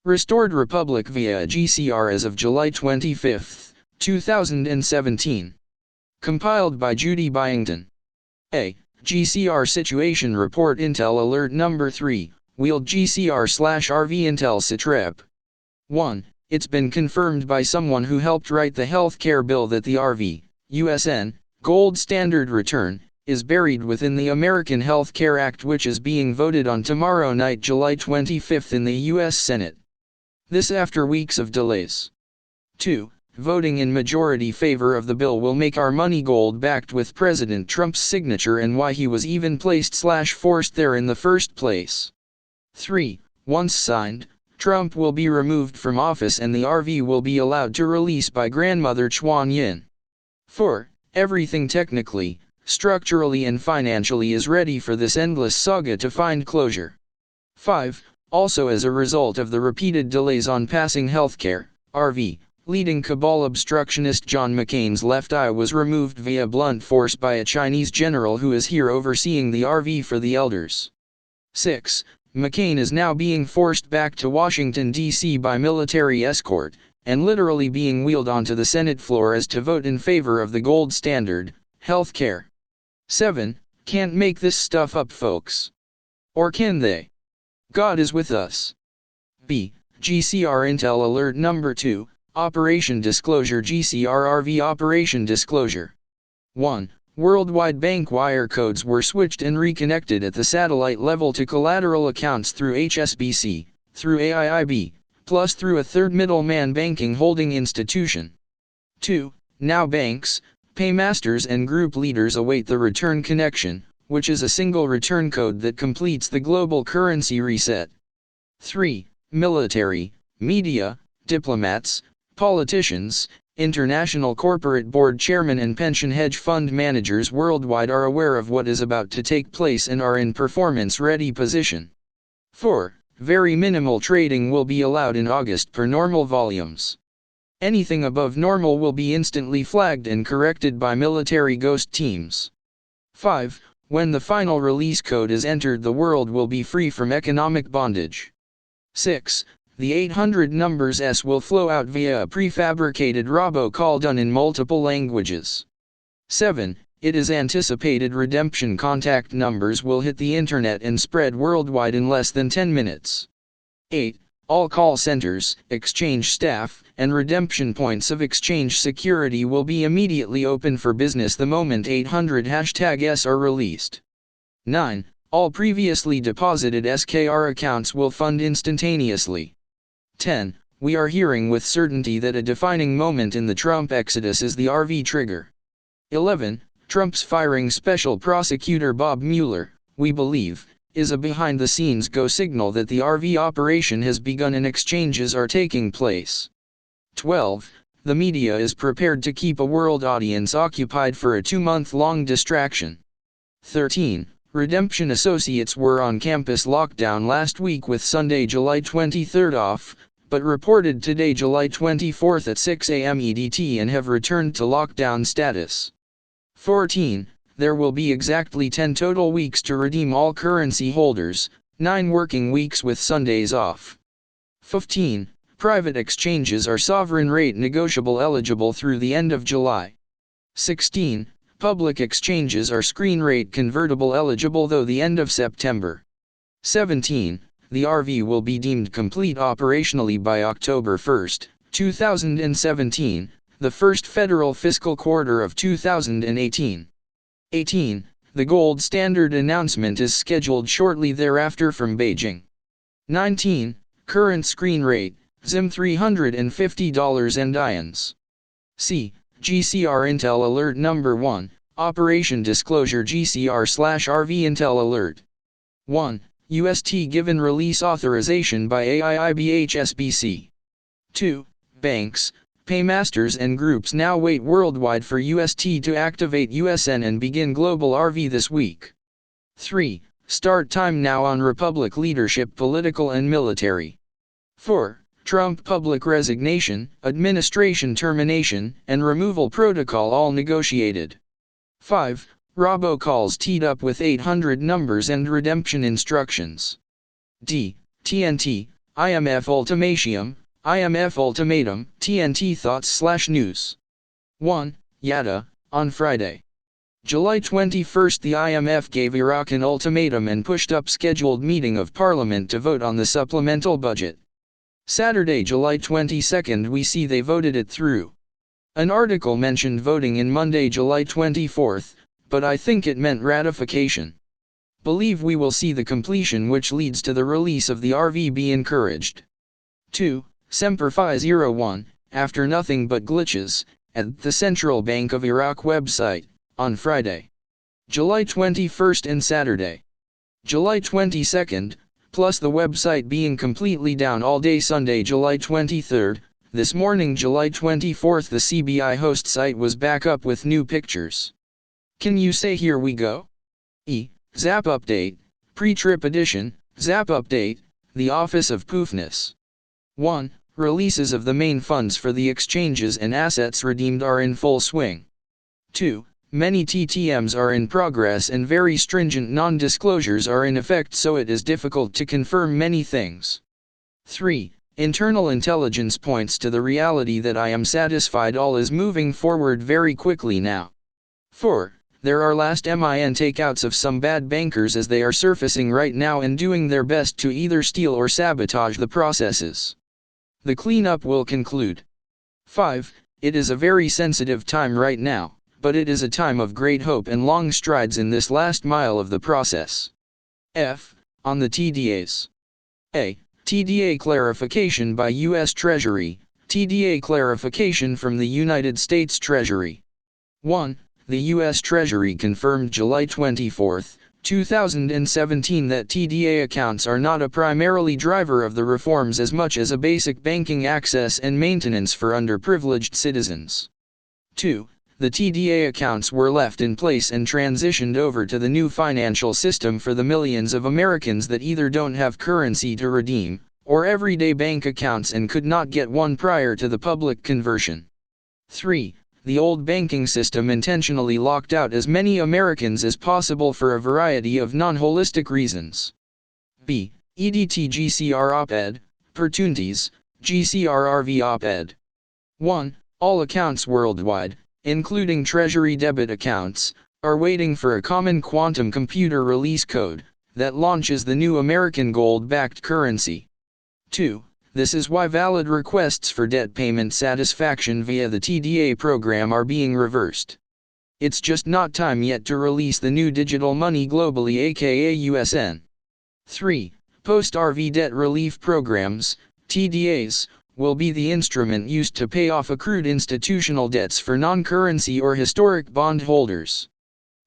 Restored Republic via GCR as of July 25, 2017. Compiled by Judy Byington. A. GCR Situation Report Intel Alert Number 3, Wheeled GCR/RV Intel Sitrep. 1. It's been confirmed by someone who helped write the healthcare bill that the RV, USN, Gold Standard Return, is buried within the American Health Care Act, which is being voted on tomorrow night, July 25 in the U.S. Senate. This after weeks of delays. 2. Voting in majority favor of the bill will make our money gold backed with President Trump's signature and why he was even placed/forced there in the first place. 3. Once signed, Trump will be removed from office and the RV will be allowed to release by grandmother Chuan Yin. 4. Everything technically, structurally and financially is ready for this endless saga to find closure. 5. Also, as a result of the repeated delays on passing healthcare, RV, leading cabal obstructionist John McCain's left eye was removed via blunt force by a Chinese general who is here overseeing the RV for the elders. 6. McCain is now being forced back to Washington, D.C. by military escort, and literally being wheeled onto the Senate floor as to vote in favor of the gold standard, health care. 7. Can't make this stuff up, folks. Or can they? God is with us. B. GCR Intel Alert Number 2, Operation Disclosure GCR/RV Operation Disclosure. 1. Worldwide bank wire codes were switched and reconnected at the satellite level to collateral accounts through HSBC, through AIIB, plus through a third middleman banking holding institution. 2. Now banks, paymasters and group leaders await the return connection, which is a single return code that completes the global currency reset. 3. Military, media, diplomats, politicians, international corporate board chairmen and pension hedge fund managers worldwide are aware of what is about to take place and are in performance-ready position. 4. Very minimal trading will be allowed in August per normal volumes. Anything above normal will be instantly flagged and corrected by military ghost teams. 5. When the final release code is entered, the world will be free from economic bondage. 6. The 800 numbers S will flow out via a prefabricated robocall done in multiple languages. 7. It is anticipated redemption contact numbers will hit the internet and spread worldwide in less than 10 minutes. 8. All call centers, exchange staff, and redemption points of exchange security will be immediately open for business the moment 800 #S are released. 9. All previously deposited SKR accounts will fund instantaneously. 10. We are hearing with certainty that a defining moment in the Trump exodus is the RV trigger. 11. Trump's firing Special Prosecutor Bob Mueller, we believe, is a behind-the-scenes go signal that the RV operation has begun and exchanges are taking place. 12. The media is prepared to keep a world audience occupied for a 2-month-long distraction. 13. Redemption associates were on campus lockdown last week with Sunday, July 23 off, but reported today, July 24 at 6 a.m. EDT and have returned to lockdown status. 14. There will be exactly 10 total weeks to redeem all currency holders, 9 working weeks with Sundays off. 15. Private exchanges are sovereign rate negotiable eligible through the end of July. 16. Public exchanges are screen rate convertible eligible though the end of September. 17. The RV will be deemed complete operationally by October 1, 2017, the first federal fiscal quarter of 2018. 18. The gold standard announcement is scheduled shortly thereafter from Beijing. 19. Current screen rate, ZIM $350 and IANS. C. GCR Intel Alert Number 1, Operation Disclosure GCR/RV Intel Alert. 1. UST given release authorization by AIIB HSBC. 2. Banks, paymasters and groups now wait worldwide for UST to activate USN and begin global RV this week. 3. Start time now on Republic leadership, political and military. 4. Trump public resignation, administration termination, and removal protocol all negotiated. 5. Robocalls teed up with 800 numbers and redemption instructions. D. TNT, IMF ultimatum, TNT thoughts/news. 1. Yada, on Friday, July 21, the IMF gave Iraq an ultimatum and pushed up scheduled meeting of Parliament to vote on the supplemental budget. Saturday, July 22, we see they voted it through. An article mentioned voting in Monday, July 24, but I think it meant ratification. Believe we will see the completion which leads to the release of the RVB encouraged. 2. Semper Fi 01, after nothing but glitches, at the Central Bank of Iraq website, on Friday, July 21 and Saturday, July 22, plus the website being completely down all day Sunday, July 23, this morning July 24 the CBI host site was back up with new pictures. Can you say here we go? Zap update, pre-trip edition, Zap update, the Office of Poofness. 1. Releases of the main funds for the exchanges and assets redeemed are in full swing. 2. Many TTMs are in progress and very stringent non-disclosures are in effect, so it is difficult to confirm many things. 3. Internal intelligence points to the reality that I am satisfied all is moving forward very quickly now. 4. There are last MIN takeouts of some bad bankers as they are surfacing right now and doing their best to either steal or sabotage the processes. The cleanup will conclude. 5. It is a very sensitive time right now, but it is a time of great hope and long strides in this last mile of the process. F. On the TDAs. A. TDA clarification by U.S. Treasury, TDA clarification from the United States Treasury. 1. The U.S. Treasury confirmed July 24, 2017 that TDA accounts are not a primarily driver of the reforms as much as a basic banking access and maintenance for underprivileged citizens. 2. The TDA accounts were left in place and transitioned over to the new financial system for the millions of Americans that either don't have currency to redeem, or everyday bank accounts and could not get one prior to the public conversion. 3. The old banking system intentionally locked out as many Americans as possible for a variety of non-holistic reasons. B. EDT GCR op-ed, Pertuntes, GCR RV op-ed. 1. All accounts worldwide, including Treasury debit accounts, are waiting for a common quantum computer release code that launches the new American gold-backed currency. 2. This is why valid requests for debt payment satisfaction via the TDA program are being reversed. It's just not time yet to release the new digital money globally, aka USN. 3. Post-RV debt relief programs, TDAs, will be the instrument used to pay off accrued institutional debts for non-currency or historic bond holders.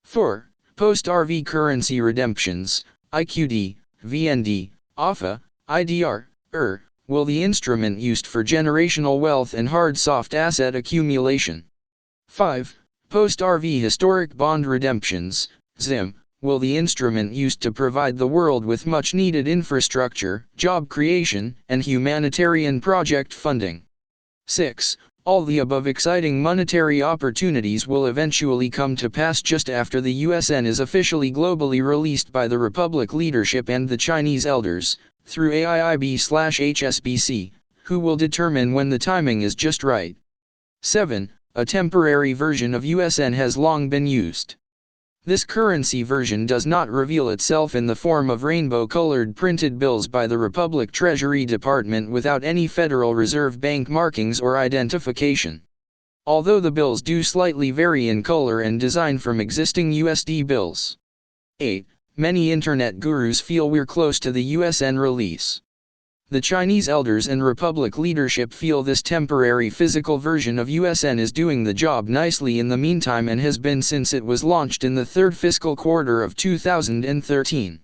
4. Post-RV currency redemptions, IQD, VND, AFA, IDR, will the instrument used for generational wealth and hard-soft asset accumulation. 5. Post-RV historic bond redemptions, ZIM, will the instrument used to provide the world with much-needed infrastructure, job creation, and humanitarian project funding. 6. All the above exciting monetary opportunities will eventually come to pass just after the USN is officially globally released by the Republic leadership and the Chinese elders, through AIIB/HSBC, who will determine when the timing is just right. 7. A temporary version of USN has long been used. This currency version does not reveal itself in the form of rainbow-colored printed bills by the Republic Treasury Department without any Federal Reserve Bank markings or identification. Although the bills do slightly vary in color and design from existing USD bills. 8. Many internet gurus feel we're close to the USN release. The Chinese elders and Republic leadership feel this temporary physical version of USN is doing the job nicely in the meantime and has been since it was launched in the third fiscal quarter of 2013.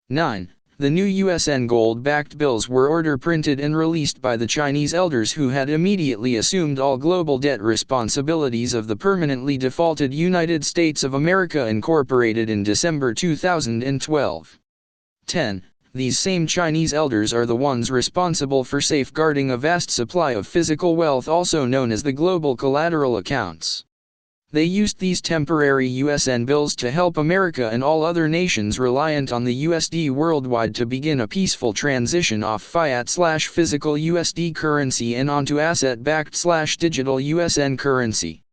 9. The new USN gold-backed bills were order printed and released by the Chinese elders who had immediately assumed all global debt responsibilities of the permanently defaulted United States of America incorporated in December 2012. 10. These same Chinese elders are the ones responsible for safeguarding a vast supply of physical wealth also known as the global collateral accounts. They used these temporary USN bills to help America and all other nations reliant on the USD worldwide to begin a peaceful transition off fiat/physical USD currency and onto asset-backed/digital USN currency.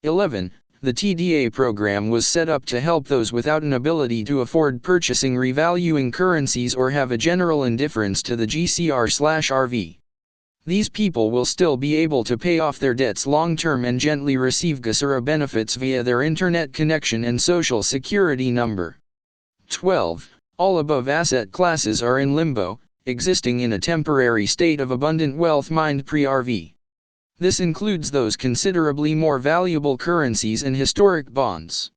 11. The TDA program was set up to help those without an ability to afford purchasing revaluing currencies or have a general indifference to the GCR/RV. These people will still be able to pay off their debts long-term and gently receive GCR benefits via their internet connection and social security number. 12. All above asset classes are in limbo, existing in a temporary state of abundant wealth mined pre-RV. This includes those considerably more valuable currencies and historic bonds.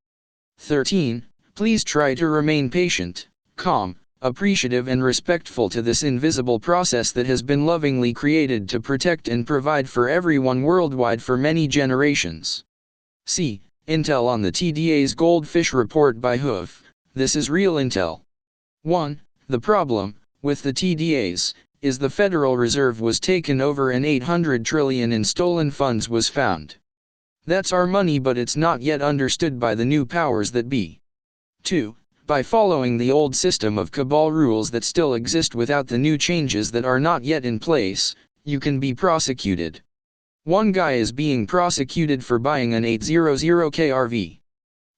13. Please try to remain patient, calm, appreciative and respectful to this invisible process that has been lovingly created to protect and provide for everyone worldwide for many generations. See Intel on the TDA's Goldfish Report by Hoof. This is real intel. 1. The problem with the TDAs is the Federal Reserve was taken over and $800 trillion in stolen funds was found. That's our money, but it's not yet understood by the new powers that be. 2. By following the old system of cabal rules that still exist without the new changes that are not yet in place, you can be prosecuted. One guy is being prosecuted for buying an 800K RV.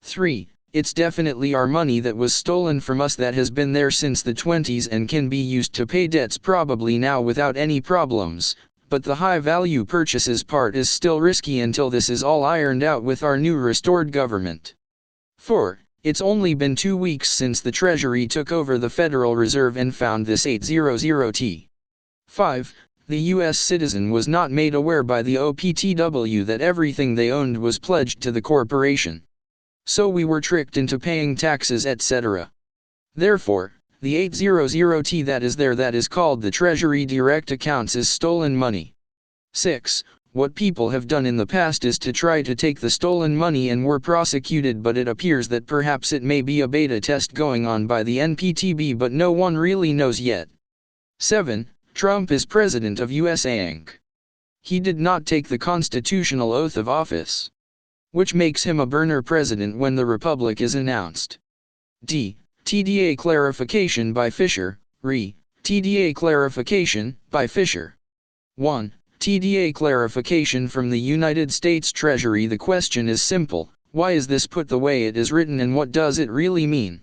3. It's definitely our money that was stolen from us that has been there since the 20s and can be used to pay debts probably now without any problems, but the high value purchases part is still risky until this is all ironed out with our new restored government. 4. It's only been 2 weeks since the Treasury took over the Federal Reserve and found this 800T. 5. The U.S. citizen was not made aware by the OPTW that everything they owned was pledged to the corporation. So we were tricked into paying taxes, etc. Therefore, the 800T that is called the Treasury Direct Accounts is stolen money. 6. What people have done in the past is to try to take the stolen money and were prosecuted, but it appears that perhaps it may be a beta test going on by the NPTB, but no one really knows yet. 7. Trump is president of USA Inc. He did not take the constitutional oath of office, which makes him a burner president when the republic is announced. D. TDA clarification by Fisher, Re. TDA clarification by Fisher. 1. TDA clarification from the United States Treasury. The question is simple: why is this put the way it is written and what does it really mean?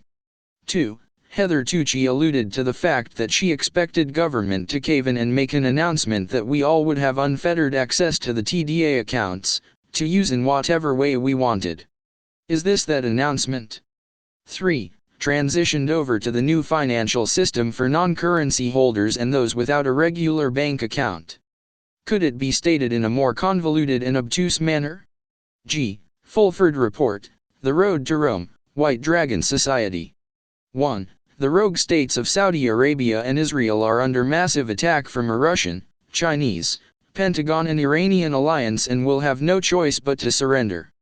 2. Heather Tucci alluded to the fact that she expected government to cave in and make an announcement that we all would have unfettered access to the TDA accounts, to use in whatever way we wanted. Is this that announcement? 3. Transitioned over to the new financial system for non-currency holders and those without a regular bank account. Could it be stated in a more convoluted and obtuse manner? G. Fulford Report, The Road to Rome, White Dragon Society. 1. The rogue states of Saudi Arabia and Israel are under massive attack from a Russian, Chinese, Pentagon and Iranian alliance and will have no choice but to surrender.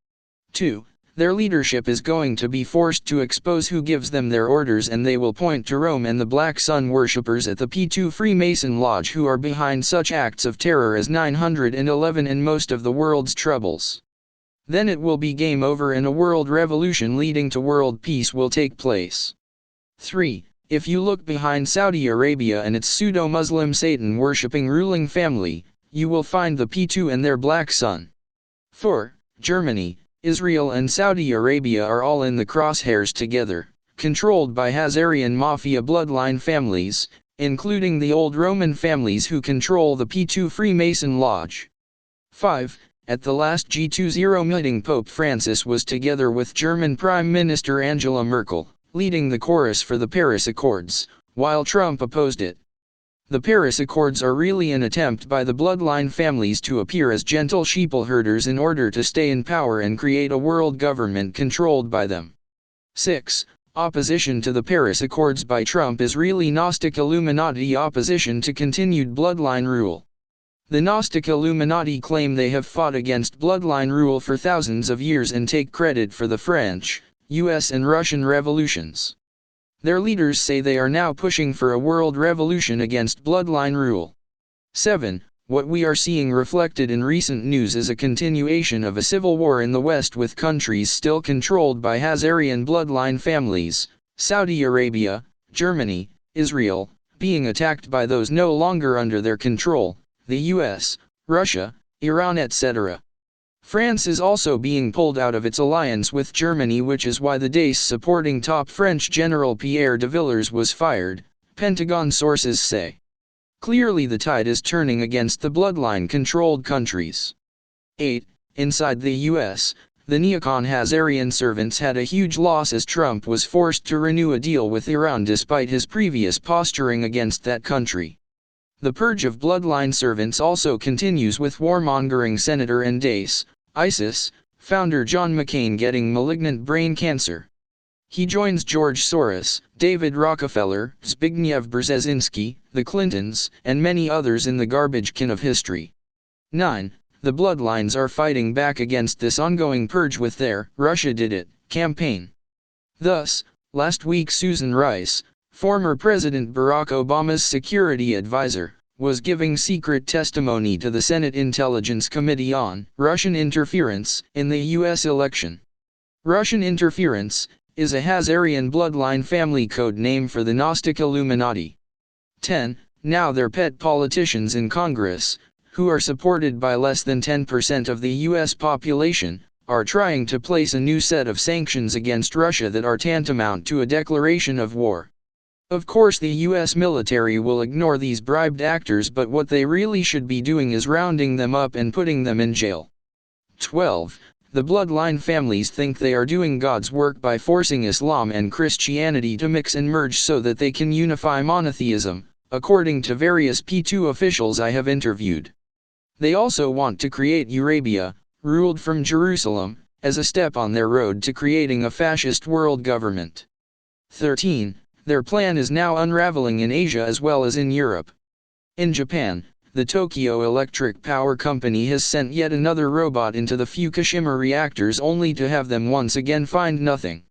2. Their leadership is going to be forced to expose who gives them their orders, and they will point to Rome and the Black Sun worshippers at the P2 Freemason Lodge who are behind such acts of terror as 9/11 and most of the world's troubles. Then it will be game over and a world revolution leading to world peace will take place. 3. If you look behind Saudi Arabia and its pseudo-Muslim Satan-worshipping ruling family, you will find the P2 and their Black Sun. 4. Germany, Israel and Saudi Arabia are all in the crosshairs together, controlled by Hazarian mafia bloodline families, including the old Roman families who control the P2 Freemason Lodge. 5. At the last G20 meeting, Pope Francis was together with German Prime Minister Angela Merkel, leading the chorus for the Paris Accords, while Trump opposed it. The Paris Accords are really an attempt by the bloodline families to appear as gentle sheeple herders in order to stay in power and create a world government controlled by them. 6. Opposition to the Paris Accords by Trump is really Gnostic Illuminati opposition to continued bloodline rule. The Gnostic Illuminati claim they have fought against bloodline rule for thousands of years and take credit for the French, US and Russian revolutions. Their leaders say they are now pushing for a world revolution against bloodline rule. 7. What we are seeing reflected in recent news is a continuation of a civil war in the West, with countries still controlled by Hazarian bloodline families, Saudi Arabia, Germany, Israel, being attacked by those no longer under their control, the US, Russia, Iran, etc. France is also being pulled out of its alliance with Germany, which is why the DACE supporting top French General Pierre de Villers was fired, Pentagon sources say. Clearly the tide is turning against the bloodline-controlled countries. 8. Inside the US, the neocon Hazarian servants had a huge loss as Trump was forced to renew a deal with Iran despite his previous posturing against that country. The purge of bloodline servants also continues, with warmongering Senator and DACE, ISIS, founder John McCain getting malignant brain cancer. He joins George Soros, David Rockefeller, Zbigniew Brzezinski, the Clintons, and many others in the garbage can of history. 9. The bloodlines are fighting back against this ongoing purge with their "Russia did it" campaign. Thus, last week Susan Rice, former President Barack Obama's security advisor, was giving secret testimony to the Senate Intelligence Committee on Russian interference in the U.S. election. Russian interference is a Hazarian bloodline family code name for the Gnostic Illuminati. 10. Now their pet politicians in Congress, who are supported by less than 10% of the U.S. population, are trying to place a new set of sanctions against Russia that are tantamount to a declaration of war. Of course the U.S. military will ignore these bribed actors, but what they really should be doing is rounding them up and putting them in jail. 12. The bloodline families think they are doing God's work by forcing Islam and Christianity to mix and merge so that they can unify monotheism, according to various P2 officials I have interviewed. They also want to create Eurabia, ruled from Jerusalem, as a step on their road to creating a fascist world government. 13. Their plan is now unraveling in Asia as well as in Europe. In Japan, the Tokyo Electric Power Company has sent yet another robot into the Fukushima reactors only to have them once again find nothing.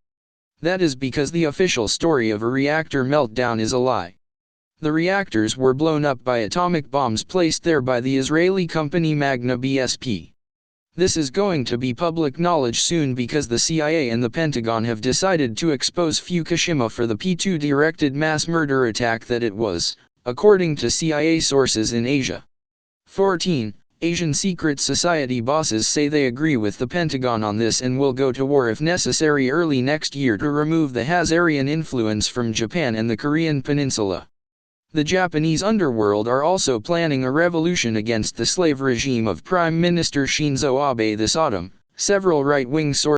That is because the official story of a reactor meltdown is a lie. The reactors were blown up by atomic bombs placed there by the Israeli company Magna BSP. This is going to be public knowledge soon because the CIA and the Pentagon have decided to expose Fukushima for the P2 directed mass murder attack that it was, according to CIA sources in Asia. 14. Asian secret society bosses say they agree with the Pentagon on this and will go to war if necessary early next year to remove the Hazarian influence from Japan and the Korean peninsula. The Japanese underworld are also planning a revolution against the slave regime of Prime Minister Shinzo Abe this autumn, several right-wing sources